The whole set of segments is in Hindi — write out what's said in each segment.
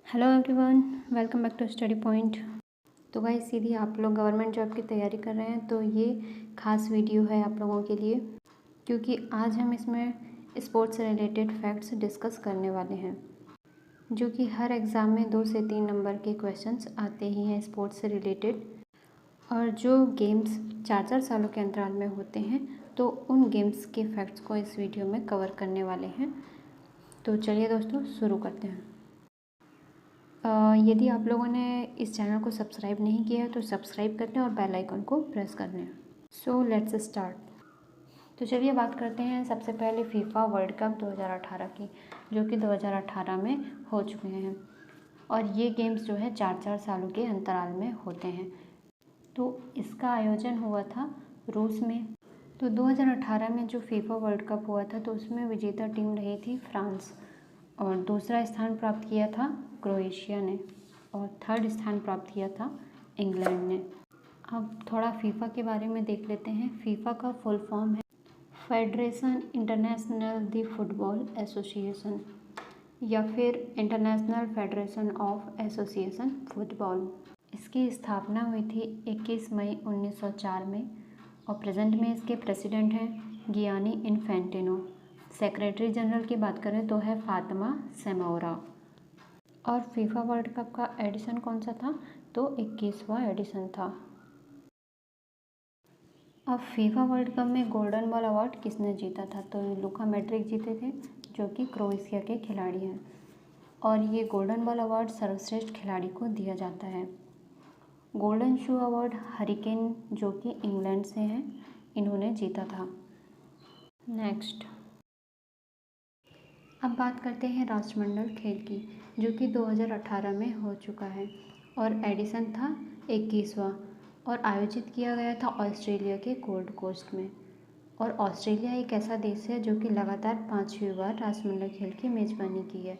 Hello everyone, welcome back to study point. तो गाइस, यदि आप लोग गवर्नमेंट जॉब की तैयारी कर रहे हैं तो ये खास वीडियो है आप लोगों के लिए, क्योंकि आज हम इसमें स्पोर्ट्स से रिलेटेड फैक्ट्स डिस्कस करने वाले हैं, जो कि हर एग्ज़ाम में 2 से 3 नंबर के क्वेश्चंस आते ही हैं स्पोर्ट्स से रिलेटेड। और जो गेम्स 4-4 सालों के अंतराल में होते हैं, तो उन गेम्स के फैक्ट्स को इस वीडियो में कवर करने वाले हैं। तो चलिए दोस्तों, शुरू करते हैं। यदि आप लोगों ने इस चैनल को सब्सक्राइब नहीं किया है तो सब्सक्राइब कर लें और बेल आइकन को प्रेस कर लें। So let's start. तो चलिए बात करते हैं सबसे पहले फीफा वर्ल्ड कप 2018 की, जो कि 2018 में हो चुके हैं। और ये गेम्स जो है 4-4 सालों के अंतराल में होते हैं। तो इसका आयोजन हुआ था रूस में। तो 2018 में जो फीफा वर्ल्ड कप हुआ था तो उसमें विजेता टीम रही थी फ्रांस, और दूसरा स्थान प्राप्त किया था क्रोएशिया ने, और थर्ड स्थान प्राप्त किया था इंग्लैंड ने। अब थोड़ा फीफा के बारे में देख लेते हैं। फीफा का फुल फॉर्म है federation international the football association, या फिर international federation of association football. इसकी स्थापना हुई थी 21 मई 1904 में, और प्रेजेंट में इसके प्रेसिडेंट हैं गियानी इन्फेंटिनो। सेक्रेटरी जनरल की बात करें तो है फातिमा सेमोरा। और फीफा वर्ल्ड कप का एडिशन कौन सा था? तो 21वां एडिशन था। अब फीफा वर्ल्ड कप में गोल्डन बॉल अवार्ड किसने जीता था? तो लुका मॉड्रिक जीते थे, जो कि क्रोएशिया के खिलाड़ी हैं। और ये गोल्डन बॉल अवार्ड सर्वश्रेष्ठ खिलाड़ी को दिया जाता है। गोल्डन शू अवार्ड हैरी केन, जो कि इंग्लैंड से हैं, इन्होंने जीता था। नेक्स्ट, अब बात करते हैं राष्ट्रमंडल खेल की, जो कि 2018 में हो चुका है, और एडिशन था 21वां, और आयोजित किया गया था ऑस्ट्रेलिया के गोल्ड कोस्ट में। और ऑस्ट्रेलिया एक ऐसा देश है जो कि लगातार 5वीं बार राष्ट्रमंडल खेल की मेज़बानी की है।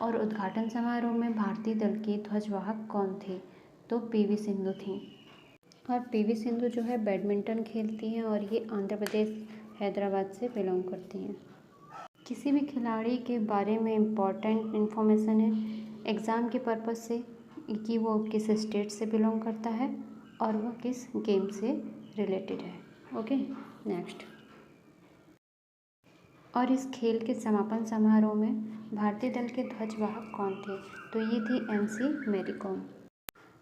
और उद्घाटन समारोह में भारतीय दल की ध्वजवाहक कौन थी? तो पीवी सिंधु थी। और पीवी सिंधु जो है बैडमिंटन खेलती हैं, और ये आंध्र प्रदेश हैदराबाद से बिलोंग करती हैं। किसी भी खिलाड़ी के बारे में इम्पॉर्टेंट इन्फॉर्मेशन है एग्ज़ाम के पर्पज़ से, कि वो किस स्टेट से बिलोंग करता है और वह किस गेम से रिलेटेड है। Okay, next. और इस खेल के समापन समारोह में भारतीय दल के ध्वजवाहक कौन थे? तो ये थी एमसी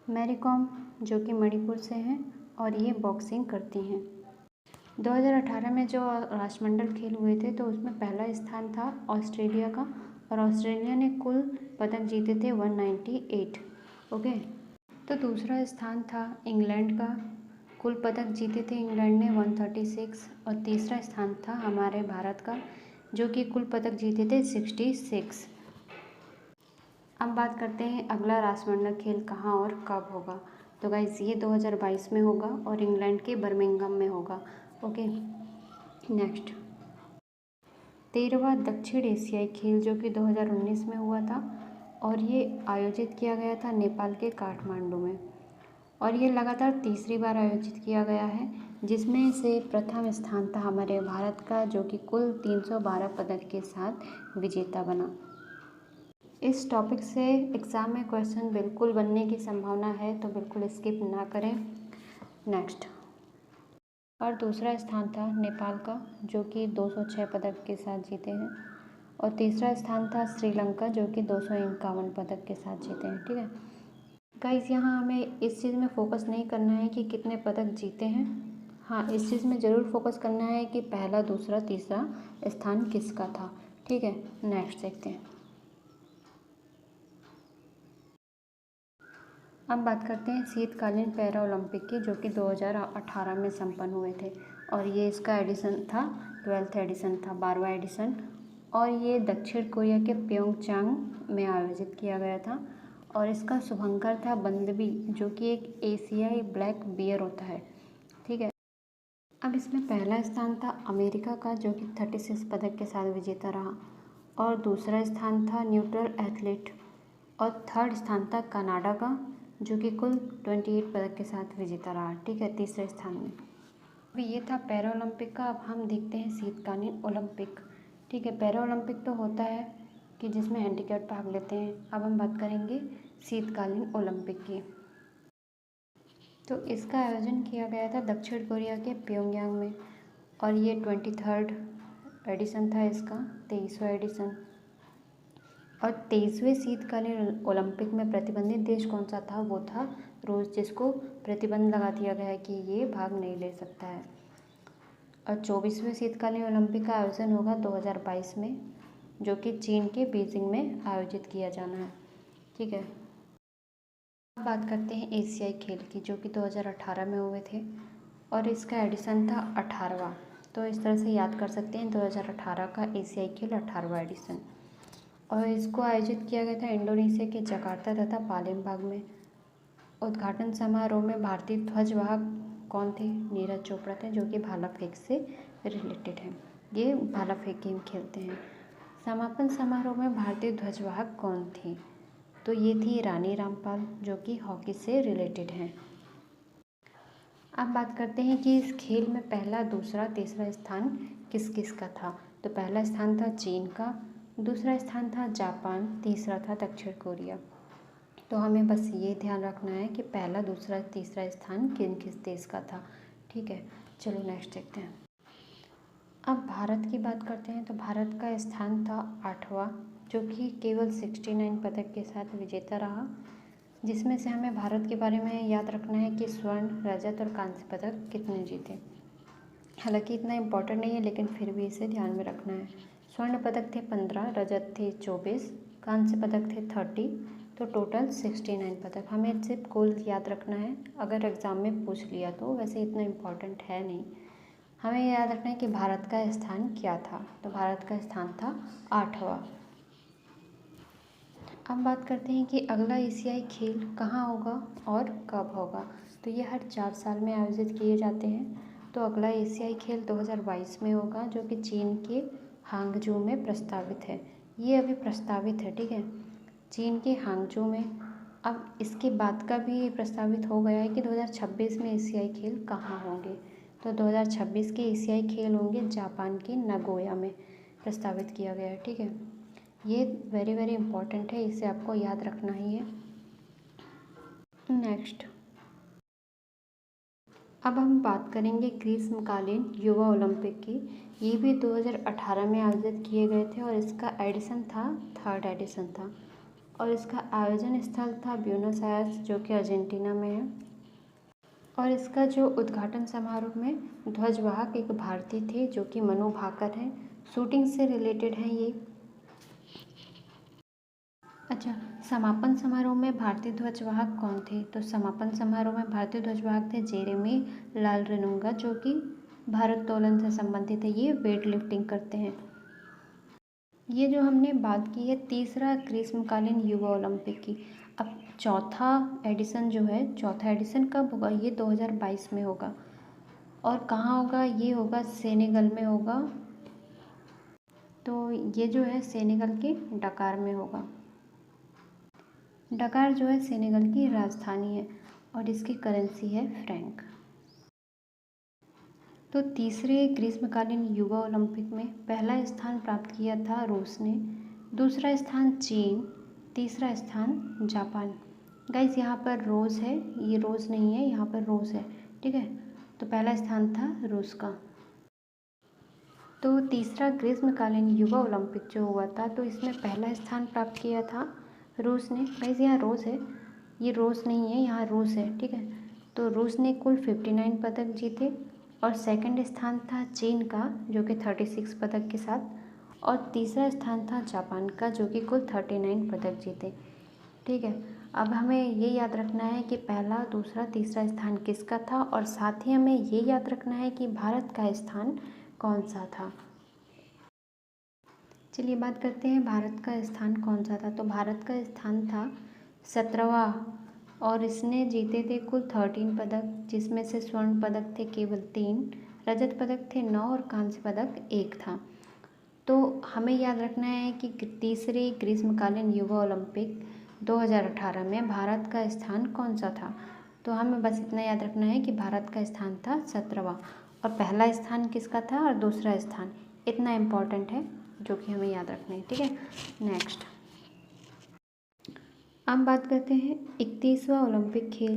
मैरी कॉम, जो कि मणिपुर से हैं, और ये बॉक्सिंग करती हैं। 2018 में जो राष्ट्रमंडल खेल हुए थे तो उसमें पहला स्थान था ऑस्ट्रेलिया का, और ऑस्ट्रेलिया ने कुल पदक जीते थे 198। ओके, तो दूसरा स्थान था इंग्लैंड का, कुल पदक जीते थे इंग्लैंड ने 136। और तीसरा स्थान था हमारे भारत का, जो कि कुल पदक जीते थे 66। अब बात करते हैं अगला राष्ट्रमंडल खेल कहाँ और कब होगा। तो गाइस, ये 2022 में होगा और इंग्लैंड के बर्मिंघम में होगा। Okay, next. 13वां दक्षिण एशियाई खेल, जो कि 2019 में हुआ था, और ये आयोजित किया गया था नेपाल के काठमांडू में। और ये लगातार तीसरी बार आयोजित किया गया है, जिसमें से प्रथम स्थान था हमारे भारत का, जो कि कुल 312 पदक के साथ विजेता बना। इस टॉपिक से एग्ज़ाम में क्वेश्चन बिल्कुल बनने की संभावना है, तो बिल्कुल स्किप ना करें। नेक्स्ट, और दूसरा स्थान था नेपाल का, जो कि 206 पदक के साथ जीते हैं, और तीसरा स्थान था श्रीलंका, जो कि 251 पदक के साथ जीते हैं। ठीक है गाइस, यहाँ हमें इस चीज़ में फोकस नहीं करना है कि कितने पदक जीते हैं। हाँ, इस चीज़ में ज़रूर फोकस करना है कि पहला, दूसरा, तीसरा स्थान किसका था। ठीक है, नेक्स्ट देखते हैं। अब बात करते हैं शीतकालीन पैरा ओलंपिक की, जो कि 2018 में संपन्न हुए थे, और ये इसका एडिशन था 12th एडिशन था, 12वां एडिशन। और ये दक्षिण कोरिया के प्योंगचांग में आयोजित किया गया था, और इसका शुभंकर था बंदबी, जो कि एक एशियाई ब्लैक बियर होता है। ठीक है, अब इसमें पहला स्थान था अमेरिका का, जो कि 36 पदक के साथ विजेता रहा, और दूसरा स्थान था न्यूट्रल एथलीट, और थर्ड स्थान था कनाडा का, जो कि कुल 28 पदक के साथ विजेता रहा। ठीक है, तीसरे स्थान में। अभी ये था पैरा ओलंपिक का। अब हम देखते हैं शीतकालीन ओलंपिक। ठीक है, पैरा ओलंपिक तो होता है कि जिसमें हैंडीकैप भाग लेते हैं। अब हम बात करेंगे शीतकालीन ओलंपिक की। तो इसका आयोजन किया गया था दक्षिण कोरिया के प्योंगयांग में, और ये 23rd एडिशन था इसका, 23वां एडिशन। और 23वें शीतकालीन ओलंपिक में प्रतिबंधित देश कौन सा था? वो था रूस, जिसको प्रतिबंध लगा दिया गया है कि ये भाग नहीं ले सकता है। और 24वें शीतकालीन ओलंपिक का आयोजन होगा 2022 में, जो कि चीन के बीजिंग में आयोजित किया जाना है। ठीक है, अब बात करते हैं एशियाई खेल की, जो कि 2018 में हुए थे और इसका एडिशन था 18वां। तो इस तरह से याद कर सकते हैं 2018 का एशियाई खेल 18वां एडिशन। और इसको आयोजित किया गया था इंडोनेशिया के जकार्ता तथा पालेमबांग में। उद्घाटन समारोह में भारतीय ध्वजवाहक कौन थे? नीरज चोपड़ा थे, जो कि भाला फेंक से रिलेटेड हैं। ये भाला फेंक गेम खेलते हैं। समापन समारोह में भारतीय ध्वजवाहक कौन थी? तो ये थी रानी रामपाल, जो कि हॉकी से रिलेटेड हैं। अब बात करते हैं कि इस खेल में पहला, दूसरा, तीसरा स्थान किस किस का था। तो पहला स्थान था चीन का, दूसरा स्थान था जापान, तीसरा था दक्षिण कोरिया। तो हमें बस ये ध्यान रखना है कि पहला, दूसरा, तीसरा स्थान किन किस देश का था। ठीक है, चलो नेक्स्ट देखते हैं। अब भारत की बात करते हैं। तो भारत का स्थान था 8वां, जो कि केवल 69 पदक के साथ विजेता रहा, जिसमें से हमें भारत के बारे में याद रखना है कि स्वर्ण, रजत और कांस्य पदक कितने जीते। हालांकि इतना इम्पोर्टेंट नहीं है, लेकिन फिर भी इसे ध्यान में रखना है। स्वर्ण पदक थे 15, रजत थे 24, कांस्य पदक थे 30, तो टोटल 69 पदक। हमें सिर्फ कुल याद रखना है, अगर एग्ज़ाम में पूछ लिया तो वैसे इतना इम्पोर्टेंट है नहीं। हमें याद रखना है कि भारत का स्थान क्या था। तो भारत का स्थान था 8वां। अब बात करते हैं कि अगला एशियाई खेल कहाँ होगा और कब होगा। तो ये हर 4 साल में आयोजित किए जाते हैं। तो अगला एशियाई खेल 2022 में होगा, जो कि चीन के हांगझू में प्रस्तावित है। ये अभी प्रस्तावित है, ठीक है, चीन के हांगझू में। अब इसके बाद का भी प्रस्तावित हो गया है कि 2026 में एशियाई खेल कहाँ होंगे। तो 2026 के एशियाई खेल होंगे जापान के नगोया में, प्रस्तावित किया गया है। ठीक है, ये वेरी वेरी इंपॉर्टेंट है, इसे आपको याद रखना ही है। नेक्स्ट, अब हम बात करेंगे ग्रीष्मकालीन युवा ओलंपिक की। ये भी 2018 में आयोजित किए गए थे और इसका एडिशन था 3rd एडिशन था, और इसका आयोजन स्थल था ब्यूनस आयर्स, जो कि अर्जेंटीना में है। और इसका जो उद्घाटन समारोह में ध्वजवाहक एक भारतीय थे, जो कि मनु भाकर हैं, शूटिंग से रिलेटेड हैं ये। अच्छा, समापन समारोह में भारतीय ध्वजवाहक कौन थे? तो समापन समारोह में भारतीय ध्वजवाहक थे जेरेमी लालरेनुंगा, जो कि भारोत्तोलन से संबंधित है। ये वेट लिफ्टिंग करते हैं। ये जो हमने बात की है तीसरा ग्रीष्मकालीन युवा ओलंपिक की। अब चौथा एडिशन जो है, चौथा एडिशन कब होगा? ये 2022 में होगा। और कहाँ होगा? ये होगा सेनेगल में होगा। तो ये जो है सेनेगल के डकार में होगा। डकार जो है सेनेगल की राजधानी है और इसकी करेंसी है फ्रैंक। तो तीसरे ग्रीष्मकालीन युवा ओलंपिक में पहला स्थान प्राप्त किया था रूस ने, दूसरा स्थान चीन, तीसरा स्थान जापान। गाइस यहाँ पर रोज़ है, ये रोज़ नहीं है, यहाँ पर रोज़ है, ठीक है। तो पहला स्थान था रूस का। तो तीसरा ग्रीष्मकालीन युवा ओलंपिक जो हुआ था, तो इसमें पहला स्थान प्राप्त किया था रूस ने। गाइस यहाँ रोज़ है, ये रोज़ नहीं है, यहाँ रूस है, ठीक है। तो रूस ने कुल 59 पदक जीते और सेकंड स्थान था चीन का, जो कि 36 पदक के साथ, और तीसरा स्थान था जापान का, जो कि कुल 39 पदक जीते, ठीक है। अब हमें ये याद रखना है कि पहला, दूसरा, तीसरा स्थान किसका था, और साथ ही हमें ये याद रखना है कि भारत का स्थान कौन सा था। चलिए बात करते हैं भारत का स्थान कौन सा था। तो भारत का स्थान था 17वां और इसने जीते थे कुल 13 पदक, जिसमें से स्वर्ण पदक थे केवल 3, रजत पदक थे 9 और कांस्य पदक 1 था। तो हमें याद रखना है कि तीसरे ग्रीष्मकालीन युवा ओलंपिक 2018 में भारत का स्थान कौन सा था। तो हमें बस इतना याद रखना है कि भारत का स्थान था 17वां और पहला स्थान किसका था और दूसरा स्थान, इतना इम्पॉर्टेंट है, जो कि हमें याद रखने हैं, ठीक है। नेक्स्ट अब बात करते हैं 31वां ओलंपिक खेल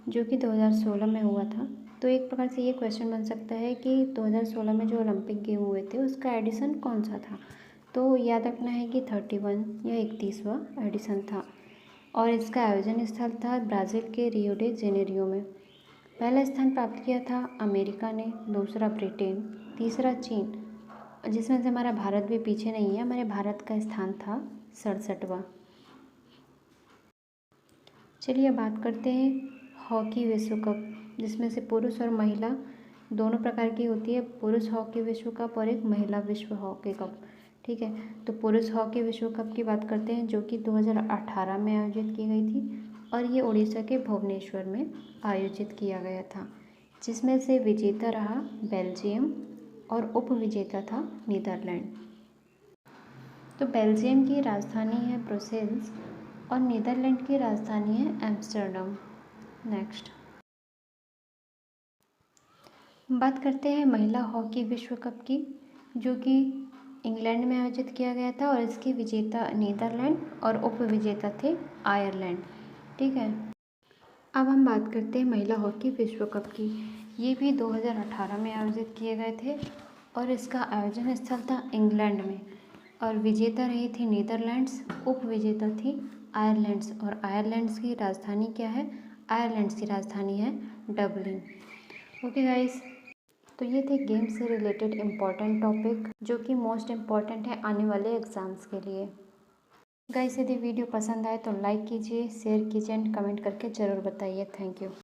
जो कि 2016 में हुआ था। तो एक प्रकार से ये क्वेश्चन बन सकता है कि 2016 में जो ओलंपिक गेम हुए थे उसका एडिशन कौन सा था। तो याद रखना है कि 31 या 31वां एडिशन था और इसका आयोजन स्थल था ब्राज़ील के रियो डे जेनेरियो में। पहला स्थान प्राप्त किया था अमेरिका ने, दूसरा ब्रिटेन, तीसरा चीन, जिसमें से हमारा भारत भी पीछे नहीं है। हमारे भारत का स्थान था 67वां। चलिए बात करते हैं हॉकी विश्व कप, जिसमें से पुरुष और महिला दोनों प्रकार की होती है। पुरुष हॉकी विश्व कप और एक महिला विश्व हॉकी कप, ठीक है। तो पुरुष हॉकी विश्व कप की बात करते हैं जो कि 2018 में आयोजित की गई थी और ये उड़ीसा के भुवनेश्वर में आयोजित किया गया था, जिसमें से विजेता रहा बेल्जियम और उप विजेता था नीदरलैंड। तो बेल्जियम की राजधानी है ब्रुसेल्स और नीदरलैंड की राजधानी है एम्स्टर्डम। नेक्स्ट बात करते हैं महिला हॉकी विश्व कप की, जो कि इंग्लैंड में आयोजित किया गया था और इसके विजेता नीदरलैंड और उप विजेता थे आयरलैंड, ठीक है। अब हम बात करते हैं महिला हॉकी विश्व कप की। ये भी 2018 में आयोजित किए गए थे और इसका आयोजन स्थल था इंग्लैंड में और विजेता रही थी नीदरलैंड्स, उप विजेता थी आयरलैंड्स और आयरलैंड्स की राजधानी क्या है? आयरलैंड्स की राजधानी है डबलिन। ओके गाइस, तो ये थे गेम से रिलेटेड इम्पॉर्टेंट टॉपिक जो कि मोस्ट इम्पॉर्टेंट है आने वाले एग्ज़ाम्स के लिए। गाइस यदि वीडियो पसंद आए तो लाइक कीजिए, शेयर कीजिए एंड कमेंट करके ज़रूर बताइए। Thank you.